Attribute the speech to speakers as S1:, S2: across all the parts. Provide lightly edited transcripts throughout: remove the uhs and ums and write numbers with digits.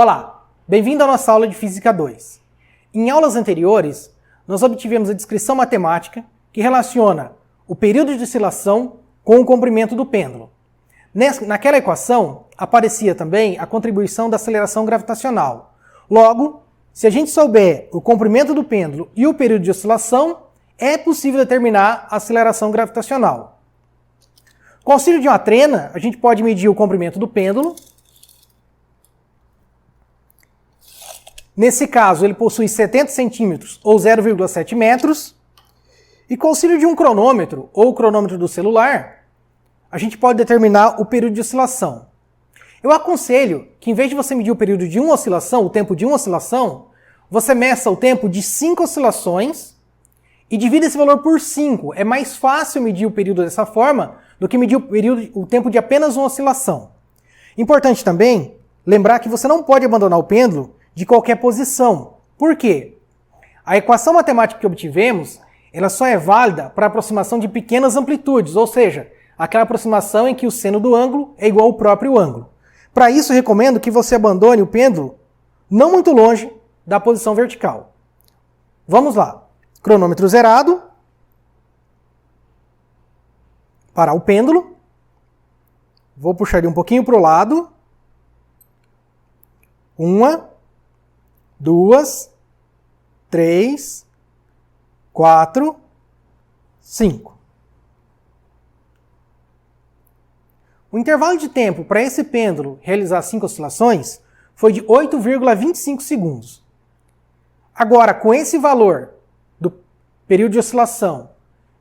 S1: Olá, bem-vindo à nossa aula de Física 2. Em aulas anteriores, nós obtivemos a descrição matemática que relaciona o período de oscilação com o comprimento do pêndulo. Naquela equação, aparecia também a contribuição da aceleração gravitacional. Logo, se a gente souber o comprimento do pêndulo e o período de oscilação, é possível determinar a aceleração gravitacional. Com o auxílio de uma trena, a gente pode medir o comprimento do pêndulo. Nesse caso, ele possui 70 centímetros ou 0,7 metros. E com o auxílio de um cronômetro ou o cronômetro do celular, a gente pode determinar o período de oscilação. Eu aconselho que, em vez de você medir o período de uma oscilação, o tempo de uma oscilação, você meça o tempo de 5 oscilações e divida esse valor por 5. É mais fácil medir o período dessa forma do que medir o tempo de apenas uma oscilação. Importante também lembrar que você não pode abandonar o pêndulo de qualquer posição. Por quê? A equação matemática que obtivemos, ela só é válida para aproximação de pequenas amplitudes, ou seja, aquela aproximação em que o seno do ângulo é igual ao próprio ângulo. Para isso, recomendo que você abandone o pêndulo não muito longe da posição vertical. Vamos lá. Cronômetro zerado. Parar o pêndulo. Vou puxar ele um pouquinho para o lado. 1, 2, 3, 4, 5. O intervalo de tempo para esse pêndulo realizar 5 oscilações foi de 8,25 segundos. Agora, com esse valor do período de oscilação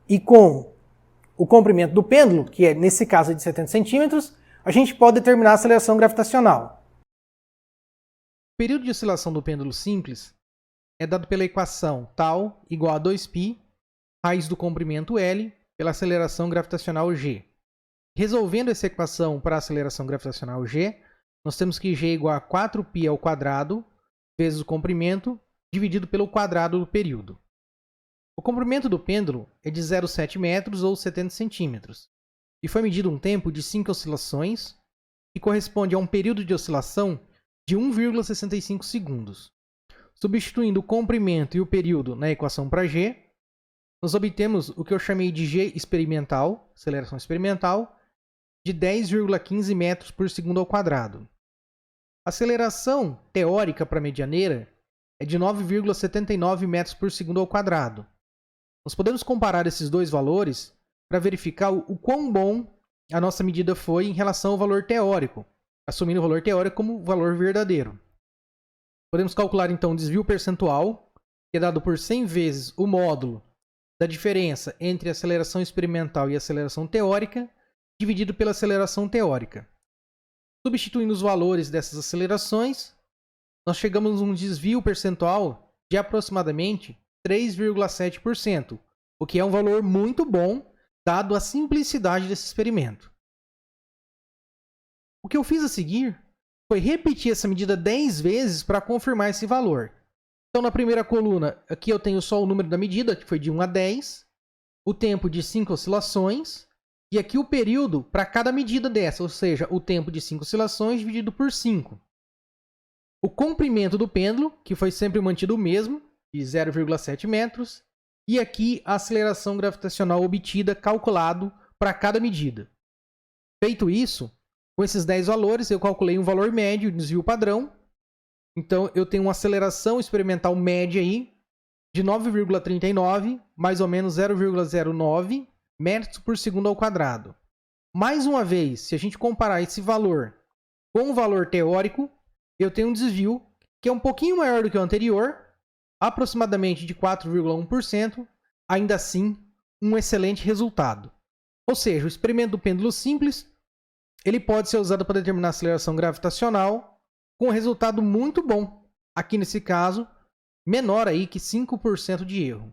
S1: e com o comprimento do pêndulo, que é nesse caso de 70 centímetros, a gente pode determinar a aceleração gravitacional.
S2: O período de oscilação do pêndulo simples é dado pela equação τ igual a 2π, raiz do comprimento L, pela aceleração gravitacional g. Resolvendo essa equação para a aceleração gravitacional g, nós temos que g é igual a 4π ao quadrado vezes o comprimento dividido pelo quadrado do período. O comprimento do pêndulo é de 0,7 metros ou 70 centímetros e foi medido um tempo de 5 oscilações, que corresponde a um período de oscilação de 1,65 segundos. Substituindo o comprimento e o período na equação para g, nós obtemos o que eu chamei de g experimental, aceleração experimental, de 10,15 metros por segundo ao quadrado. A aceleração teórica para a medianeira é de 9,79 metros por segundo ao quadrado. Nós podemos comparar esses dois valores para verificar o quão bom a nossa medida foi em relação ao valor teórico, assumindo o valor teórico como valor verdadeiro. Podemos calcular então o desvio percentual, que é dado por 100 vezes o módulo da diferença entre a aceleração experimental e a aceleração teórica, dividido pela aceleração teórica. Substituindo os valores dessas acelerações, nós chegamos a um desvio percentual de aproximadamente 3,7%, o que é um valor muito bom, dado a simplicidade desse experimento. O que eu fiz a seguir foi repetir essa medida 10 vezes para confirmar esse valor. Então, na primeira coluna, aqui eu tenho só o número da medida, que foi de 1 a 10, o tempo de 5 oscilações, e aqui o período para cada medida dessa, ou seja, o tempo de 5 oscilações dividido por 5. O comprimento do pêndulo, que foi sempre mantido o mesmo, de 0,7 metros, e aqui a aceleração gravitacional obtida, calculado para cada medida. Feito isso, com esses 10 valores, eu calculei um valor médio, desvio padrão. Então, eu tenho uma aceleração experimental média aí de 9,39, mais ou menos 0,09 metros por segundo ao quadrado. Mais uma vez, se a gente comparar esse valor com o valor teórico, eu tenho um desvio que é um pouquinho maior do que o anterior, aproximadamente de 4,1%, ainda assim, um excelente resultado. Ou seja, o experimento do pêndulo simples ele pode ser usado para determinar a aceleração gravitacional com um resultado muito bom. Aqui nesse caso, menor aí que 5% de erro.